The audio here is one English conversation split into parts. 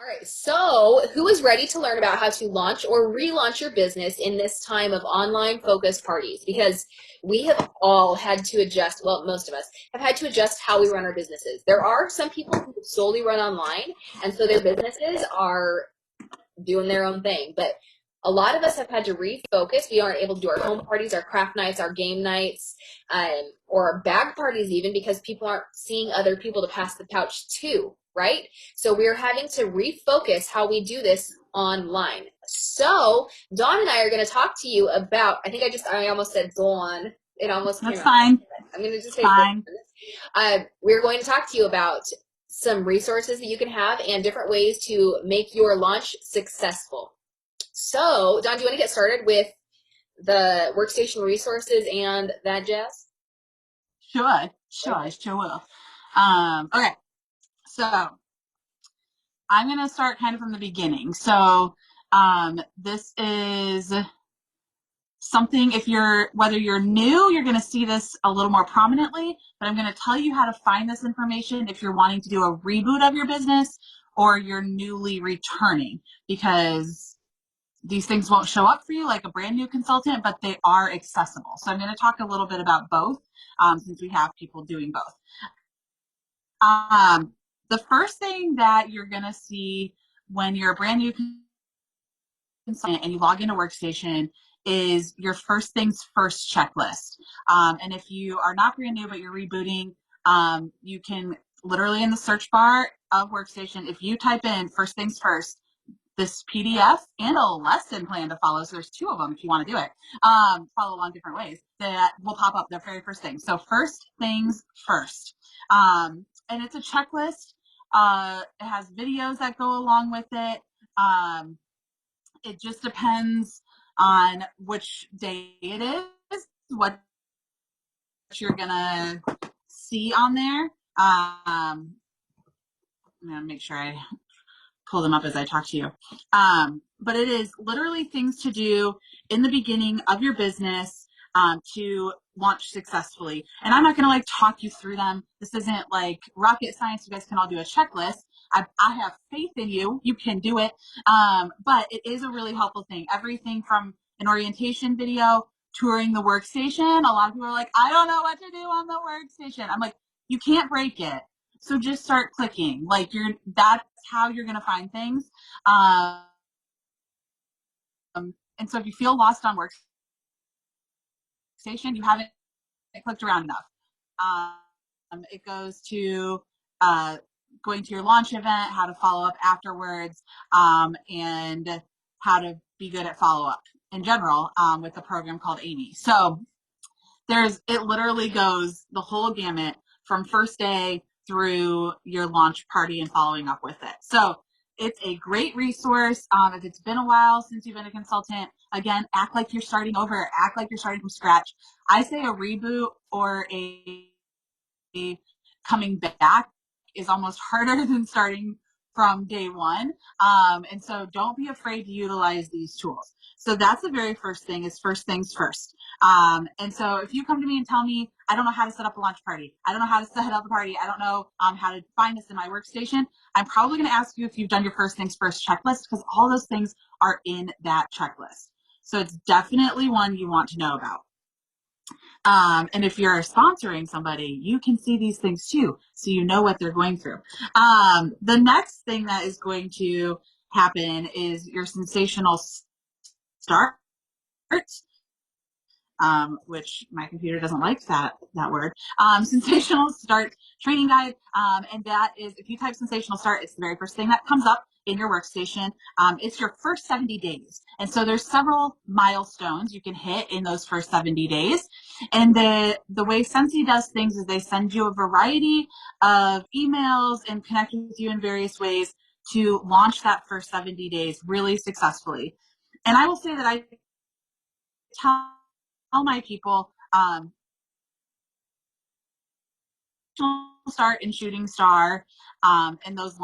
All right, so who is ready to learn about how to launch or relaunch your business in this time of online focused parties? Because we have all had to adjust, well, most of us have had to adjust how we run our businesses. There are some people who solely run online, and so their businesses are doing their own thing. But a lot of us have had to refocus. We aren't able to do our home parties, our craft nights, our game nights, or bag parties even because people aren't seeing other people to pass the pouch to, right? So we're having to refocus how we do this online. So Dawn and I are going to talk to you about, I almost said Dawn. It almost came That's out. fine. I'm going to just say Fine. we're going to talk to you about some resources that you can have and different ways to make your launch successful. So, Don, do you want to get started with the workstation resources and that jazz? Sure will. Okay, so I'm going to start kind of from the beginning. So this is something, whether you're new, you're going to see this a little more prominently, but I'm going to tell you how to find this information if you're wanting to do a reboot of your business or you're newly returning, because these things won't show up for you like a brand new consultant, but they are accessible. So I'm going to talk a little bit about both, since we have people doing both. The first thing that you're going to see when you're a brand new consultant and you log into Workstation is your first things first checklist. And if you are not brand new, but you're rebooting, you can literally in the search bar of Workstation, if you type in first things first, this PDF and a lesson plan to follow. So there's two of them if you want to do it. Follow along different ways that will pop up the very first thing. So first things first. And it's a checklist. It has videos that go along with it. It just depends on which day it is, what you're going to see on there. I'm going to make sure I pull them up as I talk to you. But it is literally things to do in the beginning of your business to launch successfully. And I'm not going to like talk you through them. This isn't like rocket science. You guys can all do a checklist. I have faith in you. You can do it. But it is a really helpful thing. Everything from an orientation video, touring the workstation. A lot of people are like, I don't know what to do on the workstation. I'm like, you can't break it. So just start clicking. Like that's how you're going to find things. And so if you feel lost on Workstation, you haven't clicked around enough. It goes to going to your launch event, how to follow up afterwards, and how to be good at follow up in general with a program called Amy. So it literally goes the whole gamut from first day through your launch party and following up with it. So it's a great resource. If it's been a while since you've been a consultant, again, act like you're starting over, act like you're starting from scratch. I say a reboot or a coming back is almost harder than starting from day one. And so don't be afraid to utilize these tools. So that's the very first thing, is first things first. And so if you come to me and tell me, I don't know how to set up a launch party, I don't know how to set up a party, I don't know how to find this in my workstation, I'm probably going to ask you if you've done your first things first checklist, because all those things are in that checklist. So it's definitely one you want to know about. And if you're sponsoring somebody, you can see these things too, so you know what they're going through. The next thing that is going to happen is your sensational start, which my computer doesn't like that word. Sensational start training guide, and that is, if you type sensational start, it's the very first thing that comes up in your workstation. It's your first 70 days. And so there's several milestones you can hit in those first 70 days. And the way Sensi does things is they send you a variety of emails and connect with you in various ways to launch that first 70 days really successfully. And I will say that I tell my people, start and shooting star, in those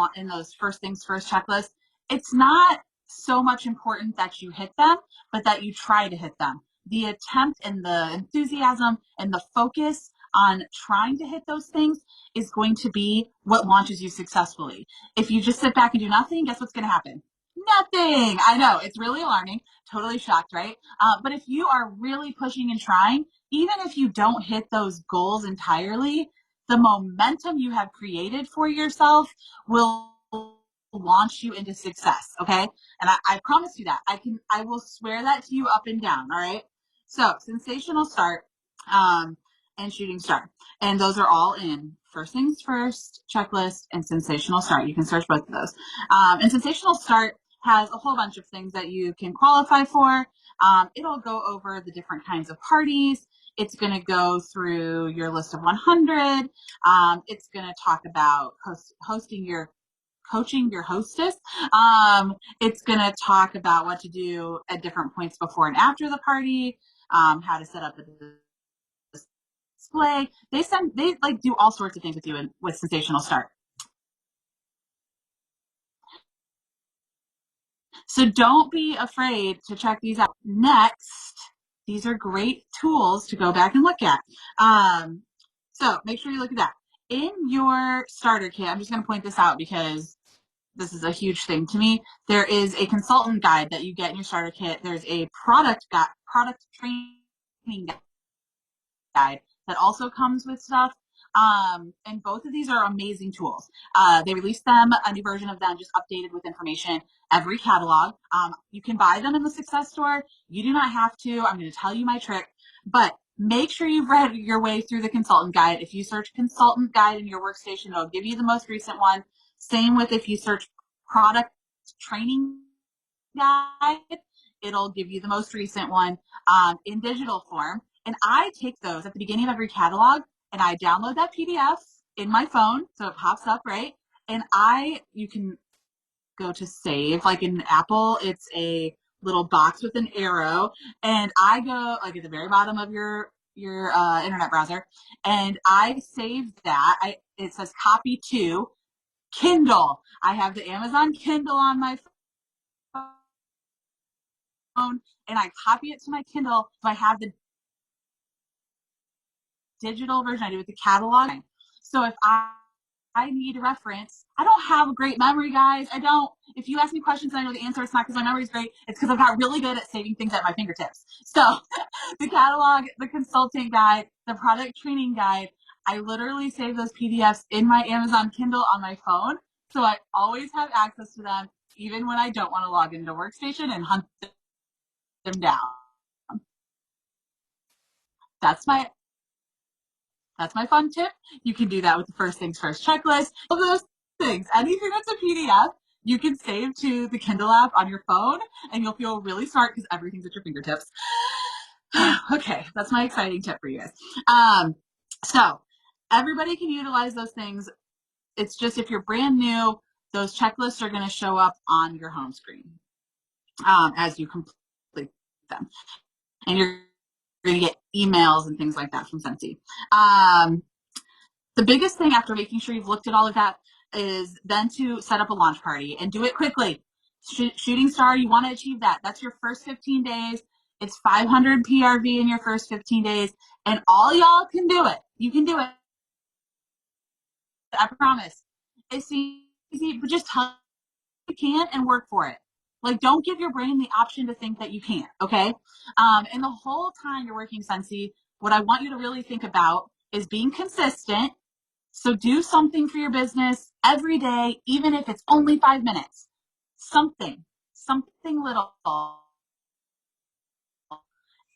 first things first checklists, it's not so much important that you hit them, but that you try to hit them. The attempt and the enthusiasm and the focus on trying to hit those things is going to be what launches you successfully. If you just sit back and do nothing, guess what's going to happen? Nothing. I know, it's really alarming. Totally shocked, right? But if you are really pushing and trying, even if you don't hit those goals entirely, the momentum you have created for yourself will launch you into success. Okay. And I promise you that. I will swear that to you up and down. All right. So sensational start, and shooting star. And those are all in first things first, checklist, and sensational start. You can search both of those. And sensational start has a whole bunch of things that you can qualify for. It'll go over the different kinds of parties. It's going to go through your list of 100. It's going to talk about coaching your hostess. It's going to talk about what to do at different points before and after the party, how to set up a display. They like do all sorts of things with you with sensational start. So don't be afraid to check these out. Next, these are great tools to go back and look at. So make sure you look at that. In your starter kit, I'm just going to point this out because this is a huge thing to me. There is a consultant guide that you get in your starter kit. There's a product training guide that also comes with stuff. And both of these are amazing tools. They release them, a new version of them, just updated with information every catalog. You can buy them in the Success Store. You do not have to. I'm going to tell you my trick, but make sure you've read your way through the consultant guide. If you search consultant guide in your workstation, it'll give you the most recent one. Same with if you search product training guide, it'll give you the most recent one in digital form. And I take those at the beginning of every catalog and I download that PDF in my phone. So it pops up, right? And you can go to save, like in Apple, it's a little box with an arrow. And I go like at the very bottom of your internet browser and I save that. It says copy to Kindle. I have the Amazon Kindle on my phone and I copy it to my Kindle. So I have the digital version. I do with the catalog. So if I need a reference, I don't have a great memory, guys. I don't. If you ask me questions and I know the answer, it's not because my memory is great. It's because I've got really good at saving things at my fingertips. So the catalog, the consulting guide, the product training guide, I literally save those PDFs in my Amazon Kindle on my phone. So I always have access to them, even when I don't want to log into Workstation and hunt them down. That's my fun tip. You can do that with the first things first checklist. All those things. Anything that's a PDF, you can save to the Kindle app on your phone and you'll feel really smart because everything's at your fingertips. Okay, that's my exciting tip for you guys. So everybody can utilize those things. It's just if you're brand new, those checklists are going to show up on your home screen as you complete them. And you're going to get emails and things like that from Scentsy. The biggest thing after making sure you've looked at all of that is then to set up a launch party and do it quickly. Shooting star, you want to achieve that. That's your first 15 days. It's 500 PRV in your first 15 days. And all y'all can do it. You can do it. I promise. It's easy, but just tell you can and work for it. Like, don't give your brain the option to think that you can't, okay? And the whole time you're working Scentsy, what I want you to really think about is being consistent. So do something for your business every day, even if it's only 5 minutes. Something little.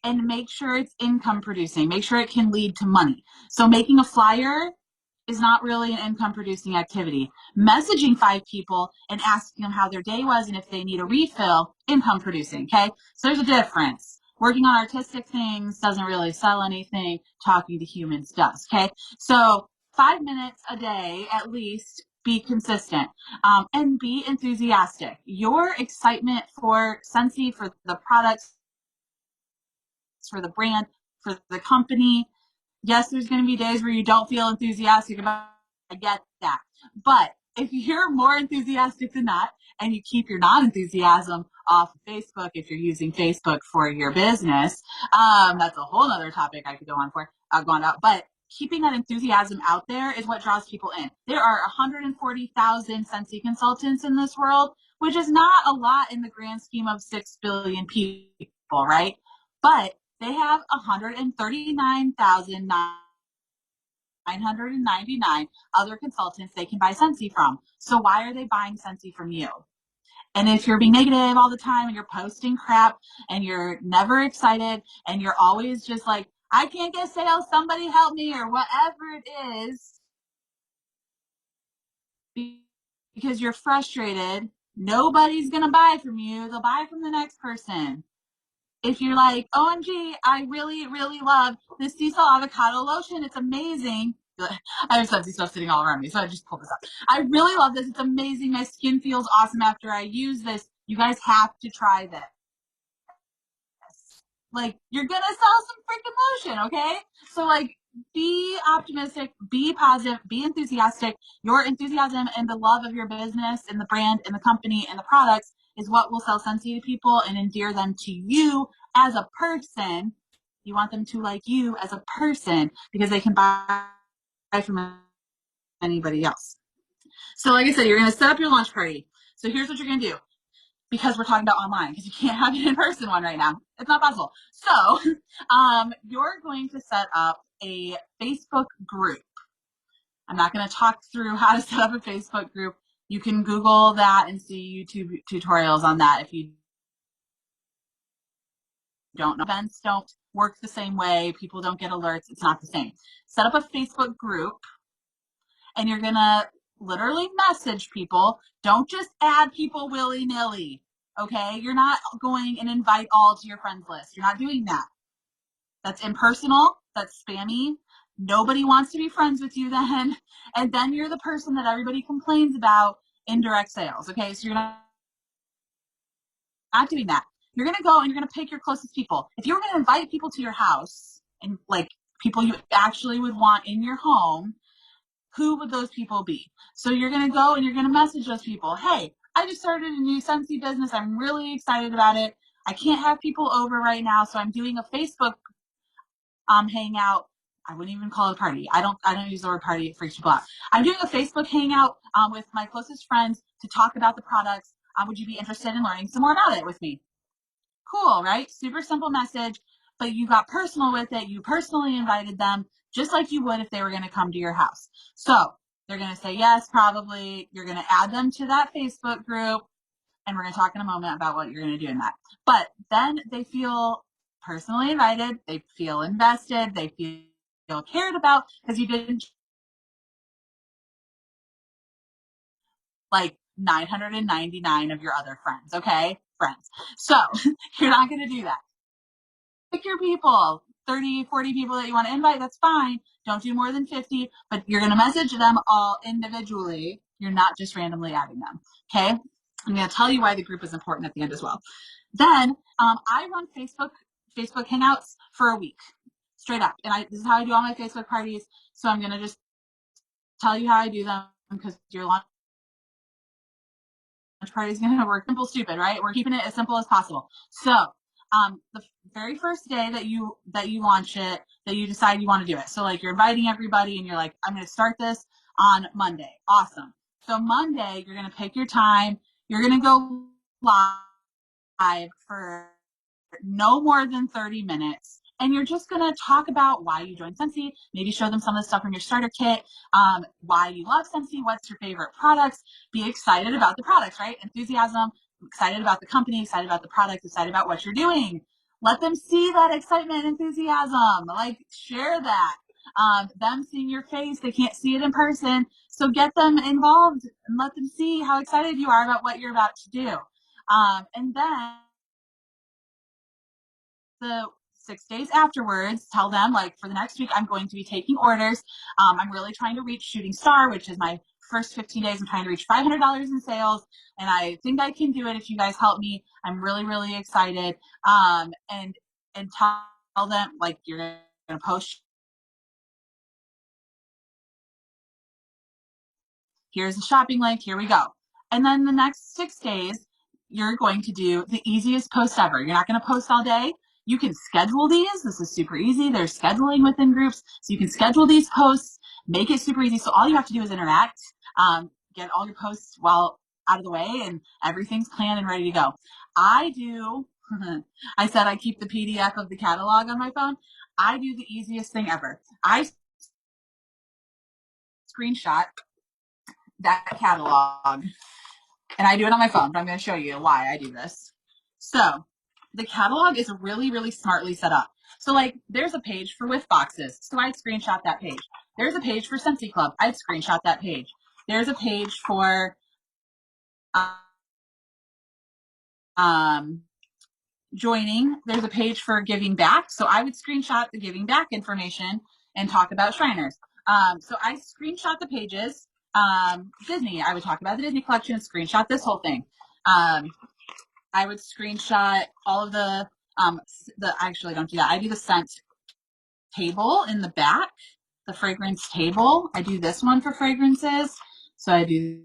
And make sure it's income producing. Make sure it can lead to money. So making a flyer is not really an income producing activity. Messaging 5 people and asking them how their day was and if they need a refill, income producing, okay? So there's a difference. Working on artistic things doesn't really sell anything. Talking to humans does, okay? So 5 minutes a day at least, be consistent, and be enthusiastic. Your excitement for Scentsy, for the products, for the brand, for the company. Yes, there's going to be days where you don't feel enthusiastic about it. I get that. But if you're more enthusiastic than that, and you keep your non-enthusiasm off of Facebook if you're using Facebook for your business, that's a whole other topic I could go on about. But keeping that enthusiasm out there is what draws people in. There are 140,000 Scentsy consultants in this world, which is not a lot in the grand scheme of 6 billion people, right? But they have 139,999 other consultants they can buy Scentsy from. So why are they buying Scentsy from you? And if you're being negative all the time and you're posting crap and you're never excited and you're always just like, I can't get sales, somebody help me, or whatever it is, because you're frustrated, nobody's going to buy from you. They'll buy from the next person. If you're like, OMG, I really, really love this sea salt avocado lotion. It's amazing. I have Scentsy stuff sitting all around me, so I just pulled this up. I really love this. It's amazing. My skin feels awesome after I use this. You guys have to try this. Like, you're going to sell some freaking lotion, okay? So, like, be optimistic, be positive, be enthusiastic. Your enthusiasm and the love of your business and the brand and the company and the products is what will sell Scentsy to people and endear them to you as a person. You want them to like you as a person because they can buy from anybody else. So, like I said, you're going to set up your launch party. So here's what you're going to do, because we're talking about online, because you can't have an in-person one right now. It's not possible. So you're going to set up a Facebook group. I'm not going to talk through how to set up a Facebook group. You can Google that and see YouTube tutorials on that if you don't know. Events don't work the same way. People don't get alerts. It's not the same. Set up a Facebook group, and you're going to literally message people. Don't just add people willy-nilly, okay? You're not going and invite all to your friends list. You're not doing that. That's impersonal. That's spammy. Nobody wants to be friends with you then. And then you're the person that everybody complains about in direct sales, okay? So you're not doing that. You're going to go and you're going to pick your closest people. If you were going to invite people to your house and like people you actually would want in your home, who would those people be? So you're going to go and you're going to message those people. Hey, I just started a new Scentsy business. I'm really excited about it. I can't have people over right now, so I'm doing a Facebook hangout. I wouldn't even call it a party. I don't use the word party. It freaks people out. I'm doing a Facebook hangout with my closest friends to talk about the products. Would you be interested in learning some more about it with me? Cool, right? Super simple message, but you got personal with it. You personally invited them just like you would if they were going to come to your house. So they're going to say yes, probably. You're going to add them to that Facebook group, and we're going to talk in a moment about what you're going to do in that. But then they feel personally invited. They feel invested. They feel cared about because you didn't like 999 of your other friends, okay? Friends. So you're not going to do that. Pick your people, 30, 40 people that you want to invite, that's fine. Don't do more than 50, but you're going to message them all individually. You're not just randomly adding them, okay? I'm going to tell you why the group is important at the end as well. Then I run Facebook Hangouts for a week, straight up. And this is how I do all my Facebook parties. So I'm going to just tell you how I do them because your launch party is going to work simple, stupid, right? We're keeping it as simple as possible. So the very first day that you launch it, that you decide you want to do it. So like you're inviting everybody and you're like, I'm going to start this on Monday. Awesome. So Monday, you're going to pick your time. You're going to go live for no more than 30 minutes. And you're just going to talk about why you joined Scentsy, maybe show them some of the stuff from your starter kit, why you love Scentsy, what's your favorite products, be excited about the products, right? Enthusiasm, excited about the company, excited about the product, excited about what you're doing. Let them see that excitement and enthusiasm. Like, share that. Them seeing your face, they can't see it in person. So get them involved and let them see how excited you are about what you're about to do. And then the 6 days afterwards, tell them, like, for the next week, I'm going to be taking orders. I'm really trying to reach Shooting Star, which is my first 15 days. I'm trying to reach $500 in sales, and I think I can do it if you guys help me. I'm really, really excited. And tell them, like, you're going to post. Here's the shopping link. Here we go. And then the next 6 days, you're going to do the easiest post ever. You're not going to post all day. you can schedule these. This is super easy. There's scheduling within groups. So you can schedule these posts, make it super easy. So all you have to do is interact, get all your posts out of the way, and everything's planned and ready to go. I do, I said I keep the PDF of the catalog on my phone. I do the easiest thing ever. I screenshot that catalog, and I do it on my phone, but I'm going to show you why I do this. So the catalog is really, really smartly set up. So like there's a page for whiff boxes. So I'd screenshot that page. There's a page for Scentsy Club. I'd screenshot that page. There's a page for joining. There's a page for giving back. So I would screenshot the giving back information and talk about Shriners. So I screenshot the pages. Disney, I would talk about the Disney collection, screenshot this whole thing. I would screenshot all of the I actually don't do that. I do the scent table in the back, the fragrance table. I do this one for fragrances. So I do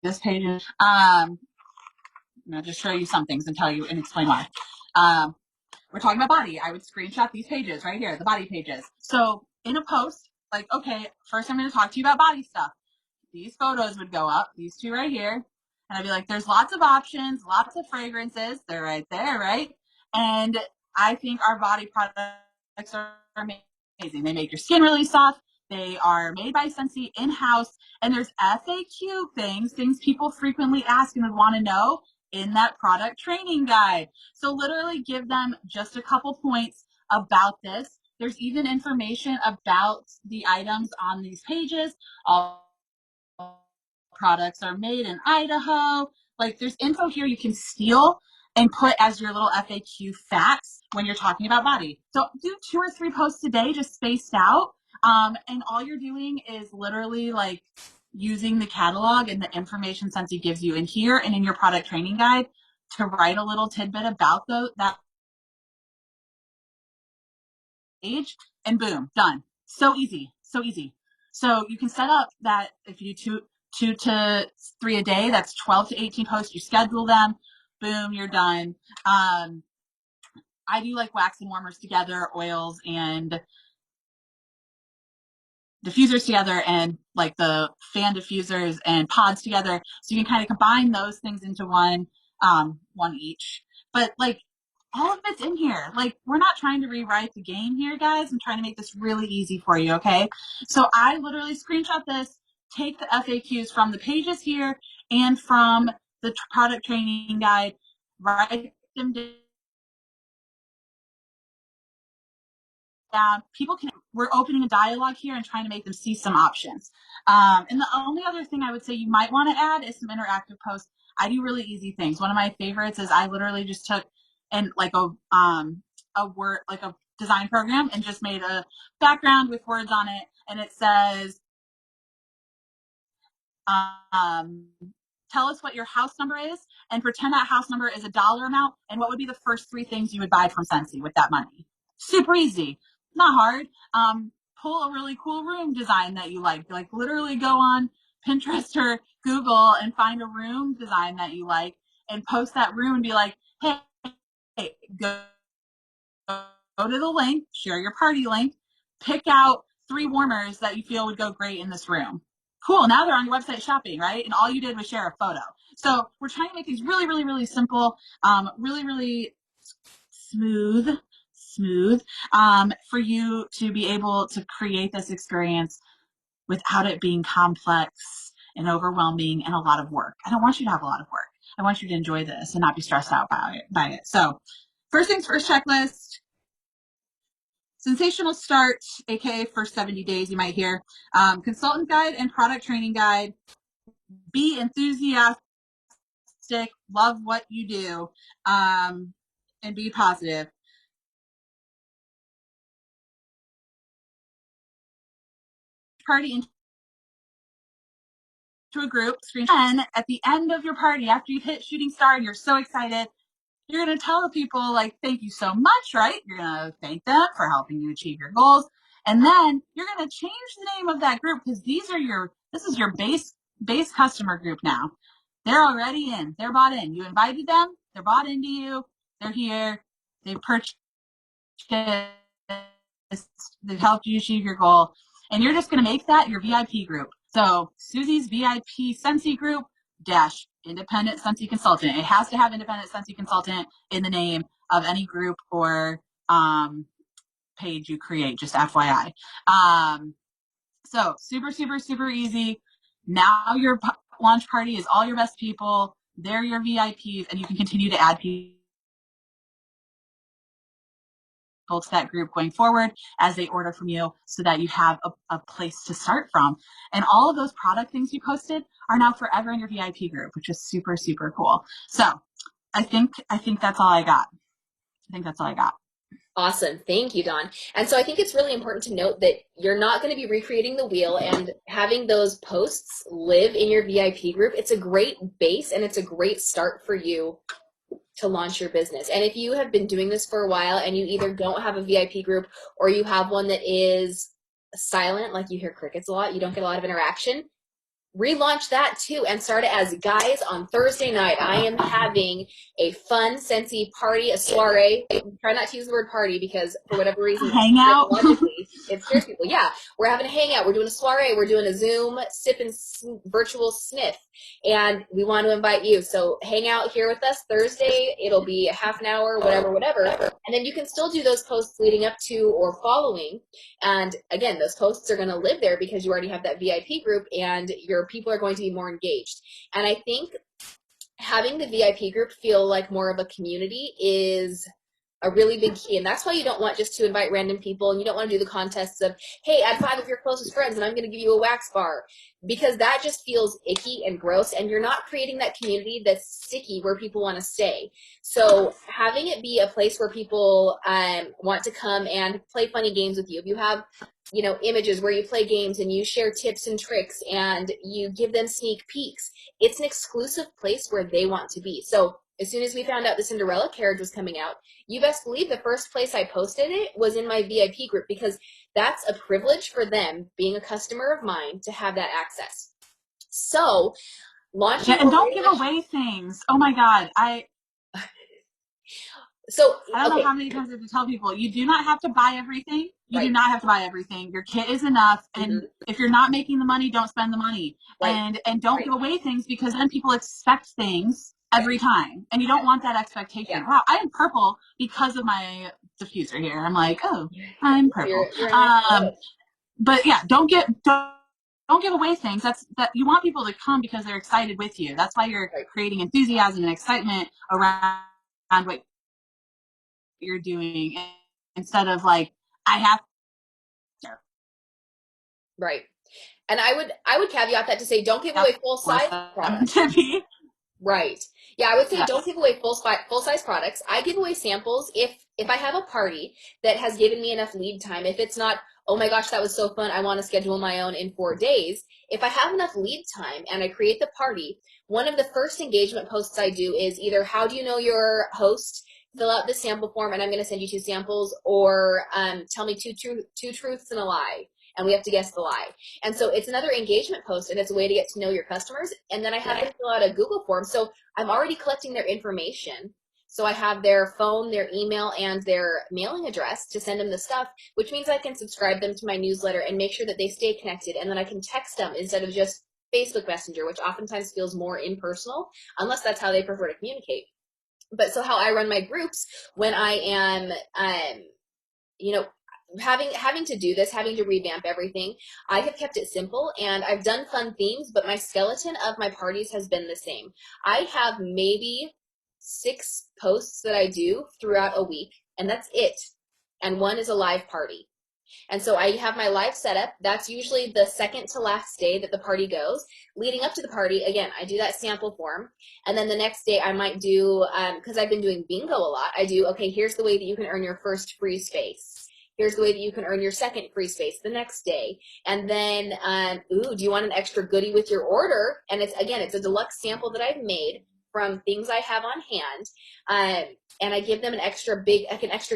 this page. I'm going to just show you some things and tell you and explain why. We're talking about body. I would screenshot these pages right here, the body pages. So in a post, like, okay, first I'm going to talk to you about body stuff. These photos would go up, these two right here. And I'd be like, there's lots of options, lots of fragrances. They're right there, right? And I think our body products are amazing. They make your skin really soft. They are made by Scentsy in-house. And there's FAQ things people frequently ask and would want to know in that product training guide. So literally give them just a couple points about this. There's even information about the items on these pages. All products are made in Idaho. Like there's info here you can steal and put as your little FAQ facts when you're talking about body. So do 2 or 3 posts a day, just spaced out. And all you're doing is literally like using the catalog and the information Scentsy gives you in here and in your product training guide to write a little tidbit about that page, and boom, done. So easy, so easy. So you can set up that if you do 2 to 3 a day, that's 12 to 18 posts. You schedule them, boom, you're done. I do like wax and warmers together, oils and diffusers together, and like the fan diffusers and pods together. So you can kind of combine those things into one each. But like all of it's in here. Like we're not trying to rewrite the game here, guys. I'm trying to make this really easy for you, okay? So I literally screenshot this, take the FAQs from the pages here and from the product training guide, write them down. We're opening a dialogue here and trying to make them see some options. And the only other thing I would say you might want to add is some interactive posts. I do really easy things. One of my favorites is I literally just took and like a word, like a design program, and just made a background with words on it. And it says, tell us what your house number is and pretend that house number is a dollar amount. And what would be the first 3 things you would buy from Scentsy with that money? Super easy, not hard. Pull a really cool room design that you like literally go on Pinterest or Google and find a room design that you like and post that room and be like, hey, go to the link, share your party link, pick out 3 warmers that you feel would go great in this room. Cool, now they're on your website shopping, right? And all you did was share a photo. So we're trying to make these really, really, really simple, really, really smooth, for you to be able to create this experience without it being complex and overwhelming and a lot of work. I don't want you to have a lot of work. I want you to enjoy this and not be stressed out by it. So first things first checklist, sensational start, aka first 70 days you might hear, consultant guide and product training guide, be enthusiastic, love what you do, and be positive. Party into a group, screen. And at the end of your party, after you've hit shooting star and you're so excited, you're going to tell the people like, thank you so much, right? You're going to thank them for helping you achieve your goals. And then you're going to change the name of that group because this is your base customer group now. They're already in. They're bought in. You invited them. They're bought into you. They're here. They've purchased, they've helped you achieve your goal, and you're just going to make that your VIP group. So Susie's VIP Sensi group dash independent Sensi consultant. It has to have independent Sensi consultant in the name of any group or page you create, just FYI. So super, super, super easy. Now your launch party is all your best people. They're your VIPs, and you can continue to add people to that group going forward as they order from you, so that you have a place to start from. And all of those product things you posted are now forever in your VIP group, which is super, super cool. So I think that's all I got. I think that's all I got. Awesome. Thank you, Dawn. And so I think it's really important to note that you're not going to be recreating the wheel, and having those posts live in your VIP group. It's a great base, and it's a great start for you to launch your business. And if you have been doing this for a while and you either don't have a VIP group, or you have one that is silent, like you hear crickets a lot, you don't get a lot of interaction, relaunch that too and start it as, guys, on Thursday night I am having a fun Scentsy party, a soiree. Try not to use the word party because for whatever reason, Hangout. psychologically, it scares people. Yeah, we're having a hangout, we're doing a soiree, we're doing a Zoom sip and virtual sniff, and we want to invite you. So hang out here with us Thursday. It'll be a half an hour, whatever. And then you can still do those posts leading up to or following. And again, those posts are going to live there because you already have that VIP group, and your people are going to be more engaged. And I think having the VIP group feel like more of a community is a really big key. And that's why you don't want just to invite random people, and you don't want to do the contests of, hey, add 5 of your closest friends and I'm going to give you a wax bar, because that just feels icky and gross, and you're not creating that community that's sticky where people want to stay. So having it be a place where people want to come and play funny games with you. If you have, you know, images where you play games and you share tips and tricks and you give them sneak peeks, it's an exclusive place where they want to be. So as soon as we found out the Cinderella carriage was coming out, you best believe the first place I posted it was in my VIP group, because that's a privilege for them, being a customer of mine, to have that access. So launching, and don't give away things. Oh my God. So I don't know how many times I have to tell people, you do not have to buy everything. You do not have to buy everything. Your kit is enough. And if you're not making the money, don't spend the money. And don't give away things, because then people expect things every time. And you don't want that expectation. Yeah. Wow, I am purple because of my diffuser here. I'm like, oh, I'm purple. But yeah, don't give away things. That you want people to come because they're excited with you. That's why you're creating enthusiasm and excitement around what you're doing, instead of like, I have to. Right. And I would caveat that to say, don't give away full size products. Right. Yeah, I would say don't give away full size products. I give away samples if I have a party that has given me enough lead time. If it's not, oh my gosh, that was so fun, I want to schedule my own in 4 days. If I have enough lead time and I create the party, one of the first engagement posts I do is either, how do you know your host? Fill out the sample form and I'm going to send you 2 samples, or tell me two truths and a lie, and we have to guess the lie. And so it's another engagement post, and it's a way to get to know your customers. And then I have them fill out a Google form. So I'm already collecting their information. So I have their phone, their email, and their mailing address to send them the stuff, which means I can subscribe them to my newsletter and make sure that they stay connected. And then I can text them instead of just Facebook Messenger, which oftentimes feels more impersonal, unless that's how they prefer to communicate. But so how I run my groups when I am, you know, having to do this, having to revamp everything, I have kept it simple, and I've done fun themes, but my skeleton of my parties has been the same. I have maybe 6 posts that I do throughout a week, and that's it. And one is a live party. And so I have my live setup. That's usually the second to last day that the party goes. Leading up to the party, again, I do that sample form. And then the next day I might do, because I've been doing bingo a lot, I do, okay, here's the way that you can earn your first free space. Here's the way that you can earn your second free space the next day. And then, ooh, do you want an extra goodie with your order? And it's, again, it's a deluxe sample that I've made from things I have on hand. And I give them an extra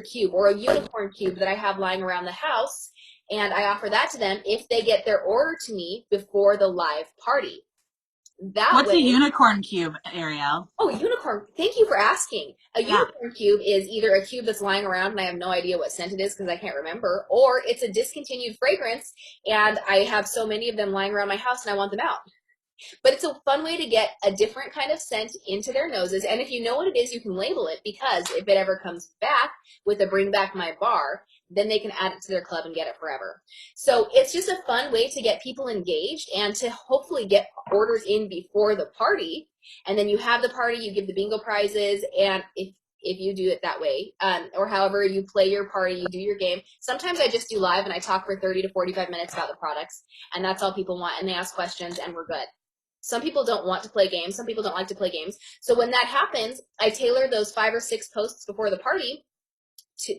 cube or a unicorn cube that I have lying around the house. And I offer that to them if they get their order to me before the live party. That What's a way, unicorn cube, Arielle? oh, unicorn. Thank you for asking. A Yeah. unicorn cube is either a cube that's lying around and I have no idea what scent it is because I can't remember, or it's a discontinued fragrance and I have so many of them lying around my house and I want them out. But it's a fun way to get a different kind of scent into their noses. And if you know what it is, you can label it, because if it ever comes back with a bring back my bar, then they can add it to their club and get it forever. So it's just a fun way to get people engaged and to hopefully get orders in before the party. And then you have the party, you give the bingo prizes, and if you do it that way, or however you play your party, you do your game. Sometimes I just do live and I talk for 30 to 45 minutes about the products, and that's all people want, and they ask questions and we're good. Some people don't want to play games. Some people don't like to play games. So when that happens, I tailor those 5 or 6 posts before the party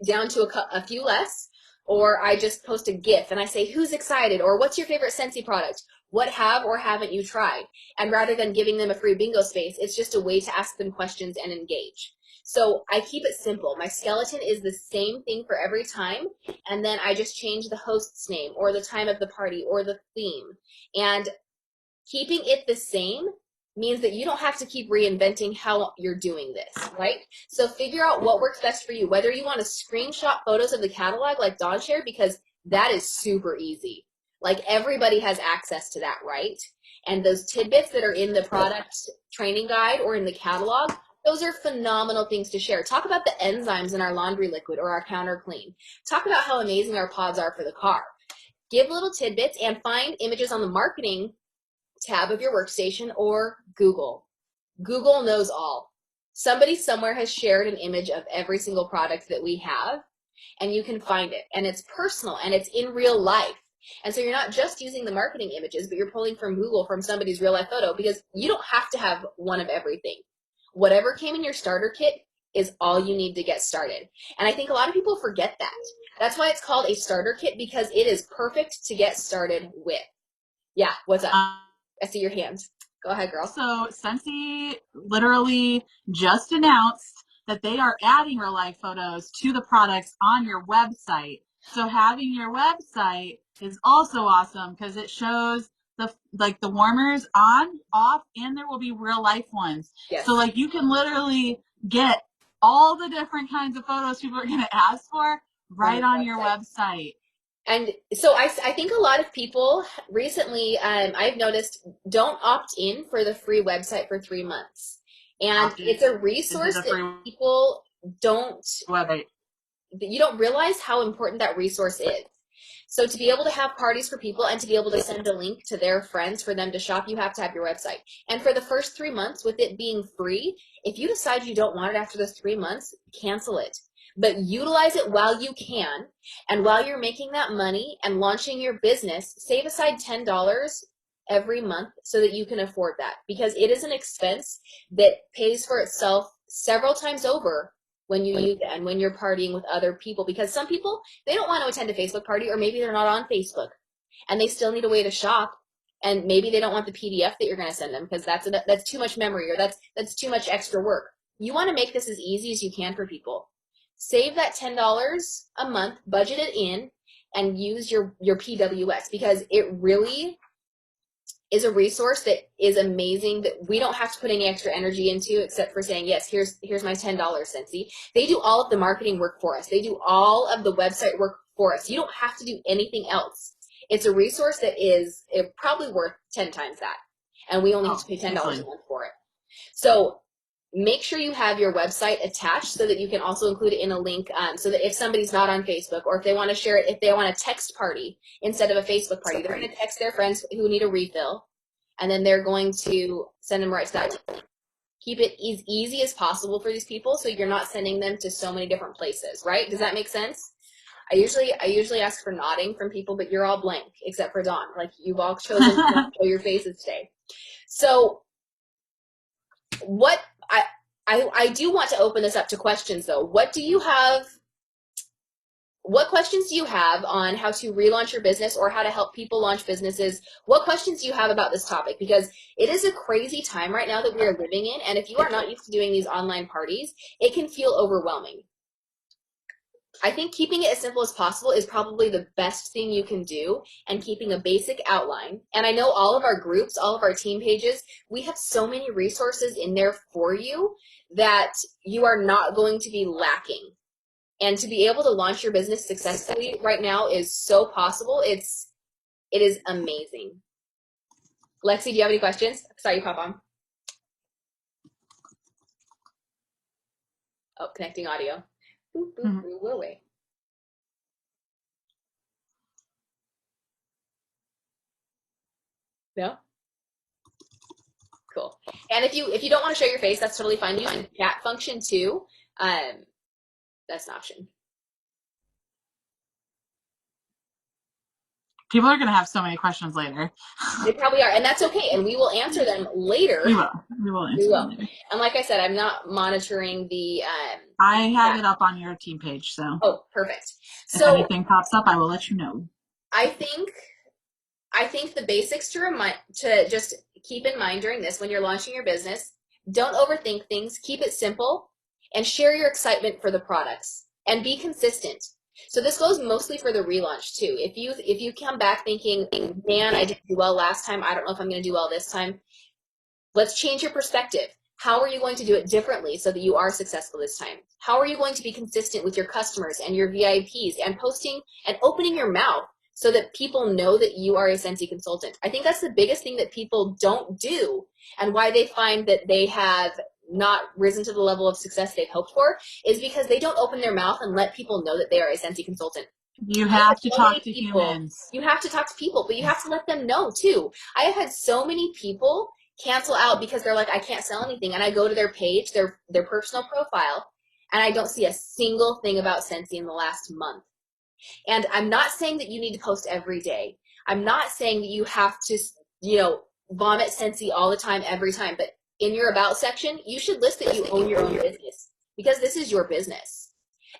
down to a few less, or I just post a GIF and I say, who's excited? Or what's your favorite Scentsy product? What have or haven't you tried? And rather than giving them a free bingo space, it's just a way to ask them questions and engage. So I keep it simple. My skeleton is the same thing for every time. And then I just change the host's name or the time of the party or the theme. And keeping it the same means that you don't have to keep reinventing how you're doing this, right? So figure out what works best for you, whether you want to screenshot photos of the catalog like Dawn shared, because that is super easy. Like everybody has access to that, right? And those tidbits that are in the product training guide or in the catalog, those are phenomenal things to share. Talk about the enzymes in our laundry liquid or our counter clean. Talk about how amazing our pods are for the car. Give little tidbits and find images on the marketing tab of your workstation or Google. Google knows all. Somebody somewhere has shared an image of every single product that we have, and you can find it. And it's personal and it's in real life. And so you're not just using the marketing images, but you're pulling from Google from somebody's real life photo, because you don't have to have one of everything. Whatever came in your starter kit is all you need to get started. And I think a lot of people forget that. That's why it's called a starter kit, because it is perfect to get started with. Yeah, what's up? I see your hand. Go ahead, girl. So Scentsy literally just announced that they are adding real life photos to the products on your website. So having your website is also awesome because it shows the warmers on, off, and there will be real life ones. Yes. So like you can literally get all the different kinds of photos people are going to ask for right on your website. And so I think a lot of people recently, I've noticed, don't opt in for the free website for 3 months. And it's a resource that people don't, you don't realize how important that resource is. So to be able to have parties for people and to be able to send a link to their friends for them to shop, you have to have your website. And for the first 3 months, with it being free, if you decide you don't want it after those 3 months, cancel it. But utilize it while you can, and while you're making that money and launching your business, save aside $10 every month so that you can afford that, because it is an expense that pays for itself several times over when you use it and when you're partying with other people. Because some people, they don't want to attend a Facebook party, or maybe they're not on Facebook and they still need a way to shop, and maybe they don't want the PDF that you're going to send them because that's too much memory, or that's too much extra work. You want to make this as easy as you can for people. Save that $10 a month, budget it in, and use your PWX, because it really is a resource that is amazing, that we don't have to put any extra energy into, except for saying, yes, here's my $10, Scentsy. They do all of the marketing work for us. They do all of the website work for us. You don't have to do anything else. It's a resource that is probably worth 10 times that. And we only have to pay $10 a month for it. So make sure you have your website attached so that you can also include it in a link, so that if somebody's not on Facebook, or if they want to share it, if they want a text party instead of a Facebook party, they're going to text their friends who need a refill, and then they're going to send them right to that link. Keep it as easy as possible for these people so you're not sending them to so many different places, right? Does that make sense? I usually ask for nodding from people, but you're all blank except for Dawn. Like, you've all chosen to not show your faces today. So what I do want to open this up to questions, though. What questions do you have on how to relaunch your business or how to help people launch businesses? What questions do you have about this topic? Because it is a crazy time right now that we are living in, and if you are not used to doing these online parties, it can feel overwhelming. I think keeping it as simple as possible is probably the best thing you can do, and keeping a basic outline. And I know all of our groups, all of our team pages, we have so many resources in there for you that you are not going to be lacking. And to be able to launch your business successfully right now is so possible. It is amazing. Lexi, do you have any questions? Sorry, you pop on. Oh, connecting audio. Boop, boop, Mm-hmm. boop, away. No? Cool. And if you don't want to show your face, that's totally fine. Use the chat function too. That's an option. People are going to have so many questions later. They probably are, and that's okay. And we will answer them later. We will. We will answer them later. And like I said, I'm not monitoring the. I have it up on your team page, so. Oh, perfect. If So anything pops up, I will let you know. I think the basics to just keep in mind during this when you're launching your business, don't overthink things, keep it simple, and share your excitement for the products and be consistent. So this goes mostly for the relaunch too. If you come back thinking, man, I didn't do well last time, I don't know if I'm going to do well this time, let's change your perspective. How are you going to do it differently so that you are successful this time? How are you going to be consistent with your customers and your VIPs and posting and opening your mouth so that people know that you are a Scentsy consultant? I think that's the biggest thing that people don't do, and why they find that they have not risen to the level of success they've hoped for is because they don't open their mouth and let people know that they are a Scentsy consultant. You have to talk to humans. You have to talk to people, but you have to let them know too. I have had so many people cancel out because they're like, I can't sell anything. And I go to their page, their personal profile, and I don't see a single thing about Scentsy in the last month. And I'm not saying that you need to post every day. I'm not saying that you have to, vomit Scentsy all the time, every time. But in your about section, you should list that you own your own business, because this is your business.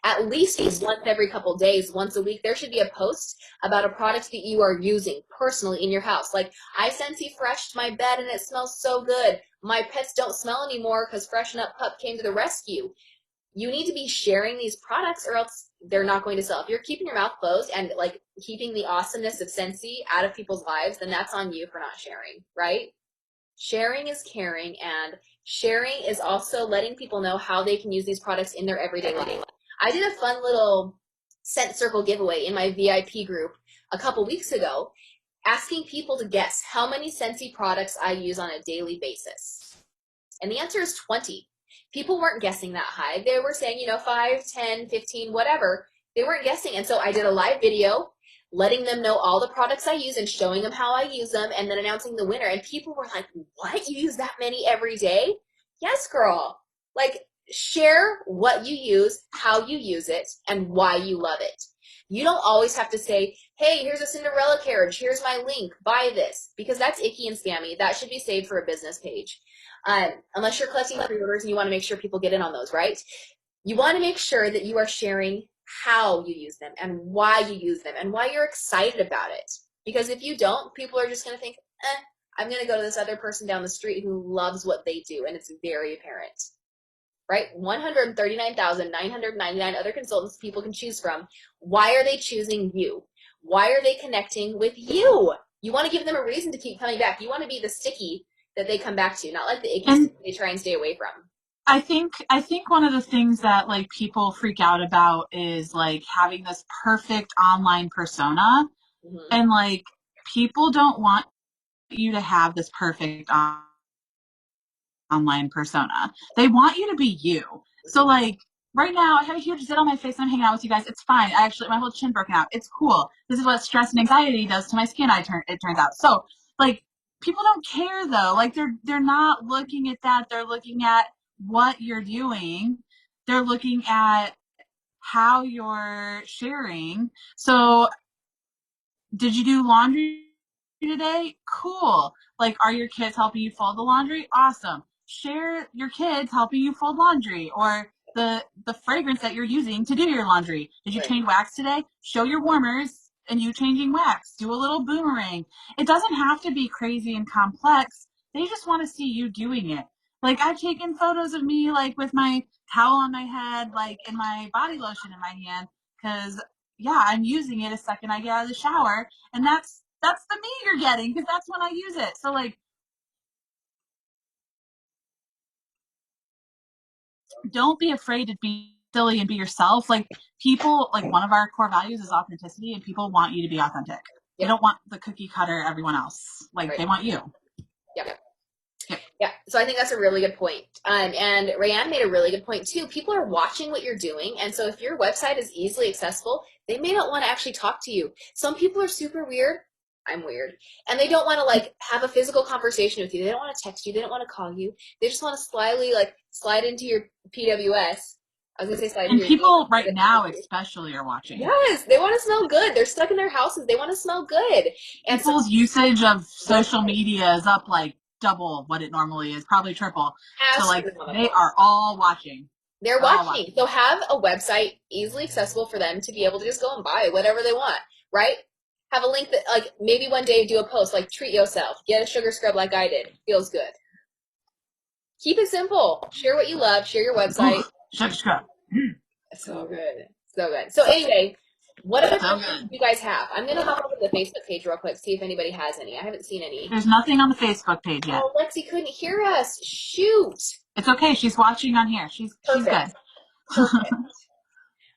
At least once every couple days, once a week, there should be a post about a product that you are using personally in your house. Like, I Scentsy freshed my bed and it smells so good. My pets don't smell anymore because Freshen Up Pup came to the rescue. You need to be sharing these products, or else they're not going to sell. If you're keeping your mouth closed and like keeping the awesomeness of Scentsy out of people's lives, then that's on you for not sharing, right? Sharing is caring, and sharing is also letting people know how they can use these products in their everyday life. I did a fun little scent circle giveaway in my VIP group a couple weeks ago, asking people to guess how many Scentsy products I use on a daily basis. And the answer is 20. People weren't guessing that high. They were saying, 5, 10, 15, whatever. They weren't guessing. And so I did a live video letting them know all the products I use and showing them how I use them, and then announcing the winner. And people were like, what? You use that many every day? Yes, girl. Like, share what you use, how you use it, and why you love it. You don't always have to say, hey, here's a Cinderella carriage, here's my link, buy this, because that's icky and spammy. That should be saved for a business page. Unless you're collecting pre-orders and you want to make sure people get in on those, right? You want to make sure that you are sharing how you use them and why you use them and why you're excited about it. Because if you don't, people are just going to think, I'm going to go to this other person down the street who loves what they do, and it's very apparent. Right? 139,999 other consultants people can choose from. Why are they choosing you? Why are they connecting with you? You want to give them a reason to keep coming back. You want to be the sticky that they come back to, not like the icky sticky they try and stay away from. I think one of the things that like people freak out about is like having this perfect online persona, and like people don't want you to have this perfect online persona. They want you to be you. So like right now I have a huge zit on my face and I'm hanging out with you guys. It's fine. My whole chin broken out. It's cool. This is what stress and anxiety does to my skin, it turns out. So like people don't care though. Like they're not looking at that. They're looking at what you're doing. They're looking at how you're sharing. So did you do laundry today? Cool. Like, are your kids helping you fold the laundry? Awesome. Share your kids helping you fold laundry, or the fragrance that you're using to do your laundry. Did you change wax today? Show your warmers and you changing wax. Do a little boomerang. It doesn't have to be crazy and complex. They just want to see you doing it. Like, I've taken photos of me, like, with my towel on my head, like, and my body lotion in my hand, because yeah, I'm using it a second I get out of the shower, and that's the me you're getting, because that's when I use it. So like, don't be afraid to be silly and be yourself. Like, people, like, one of our core values is authenticity, and people want you to be authentic. They don't want the cookie cutter everyone else. Like, they want you. Yep. Yeah, so I think that's a really good point. And Rayanne made a really good point too. People are watching what you're doing, and so if your website is easily accessible, they may not want to actually talk to you. Some people are super weird. I'm weird. And they don't want to like have a physical conversation with you. They don't want to text you. They don't want to call you. They just want to slyly like slide into your PWS. I was gonna say slide into And your people right now especially are watching. Yes, they want to smell good. They're stuck in their houses. They want to smell good. And people's usage of social media is up like double what it normally is, probably triple. So like, they are all watching. They're watching. So have a website easily accessible for them to be able to just go and buy whatever they want, right? Have a link that, like, maybe one day do a post like treat yourself, get a sugar scrub like I did. Feels good. Keep it simple. Share what you love. Share your website. Sugar scrub. So good. So good. So anyway, what other questions do you guys have? I'm going to hop over to the Facebook page real quick, see if anybody has any. I haven't seen any. There's nothing on the Facebook page yet. Oh, Lexi couldn't hear us. Shoot. It's okay. She's watching on here. She's good. Perfect.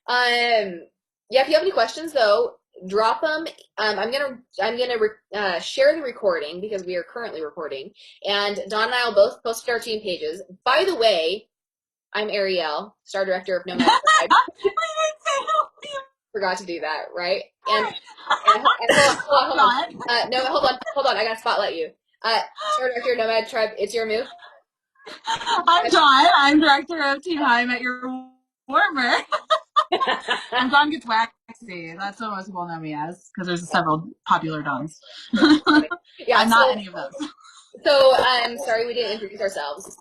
Yeah, if you have any questions though, drop them. I'm gonna share the recording because we are currently recording, and Dawn and I will both post to our team pages. By the way, I'm Arielle, star director of Nomad Tribe. Forgot to do that, right? And hold on. No, hold on. I gotta spotlight you. Star director of Nomad Tribe. It's your move. I'm Dawn. I'm director of Team High. I'm at your warmer. I'm DawnGetsWaxy. That's what most people know me as, because there's several popular Dawns. Yeah, I'm not any of those. So I'm sorry we didn't introduce ourselves.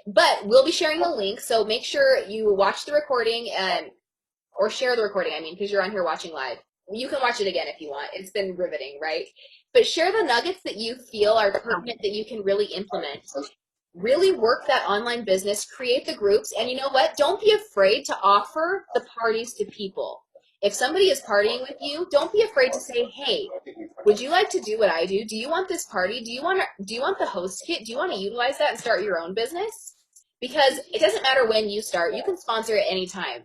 But we'll be sharing the link, so make sure you watch the recording or share the recording, I mean, because you're on here watching live. You can watch it again if you want. It's been riveting, right? But share the nuggets that you feel are pertinent that you can really implement. Really work that online business, create the groups, and you know what? Don't be afraid to offer the parties to people. If somebody is partying with you, don't be afraid to say, hey, would you like to do what I do? Do you want this party? Do you want the host kit? Do you want to utilize that and start your own business? Because it doesn't matter when you start. You can sponsor at any time,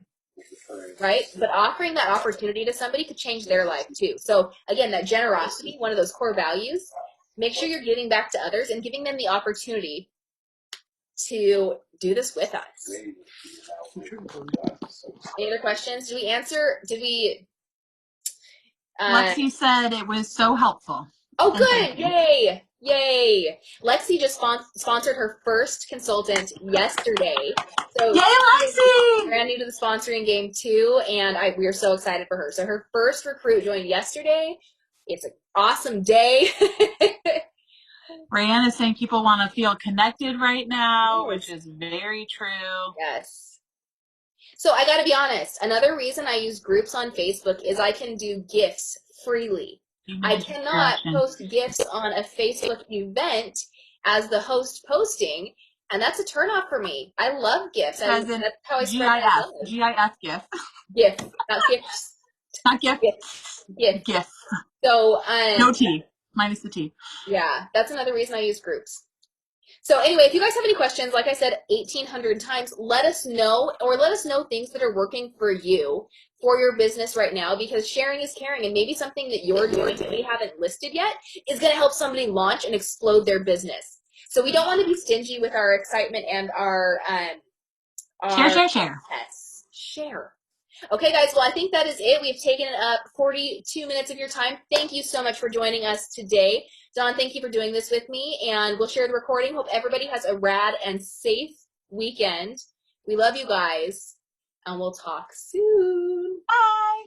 right? But offering that opportunity to somebody could change their life too. So again, that generosity, one of those core values, make sure you're giving back to others and giving them the opportunity to do this with us. Any other questions? Did we Lexi said it was so helpful. Oh, good. Yay. Yay. Lexi just sponsored her first consultant yesterday. So yay, Lexi! Brand new to the sponsoring game too, and we are so excited for her. So her first recruit joined yesterday. It's an awesome day. Rayanne is saying people want to feel connected right now, which is very true. Yes. So I got to be honest. Another reason I use groups on Facebook is I can do gifts freely. I cannot post gifts on a Facebook event as the host posting, and that's a turnoff for me. I love gifts. That's how I spread my love. GIF gift. Gift, not gifts. Not gift. Gift. Gift. So no T, minus the T. Yeah, that's another reason I use groups. So anyway, if you guys have any questions, like I said 1,800 times, let us know, or let us know things that are working for you for your business right now, because sharing is caring, and maybe something that you're doing that we haven't listed yet is going to help somebody launch and explode their business. So we don't want to be stingy with our excitement and our share. Yes, share. Okay, guys, well, I think that is it. We've taken up 42 minutes of your time. Thank you so much for joining us today. Dawn, thank you for doing this with me, and we'll share the recording. Hope everybody has a rad and safe weekend. We love you guys, and we'll talk soon. Bye.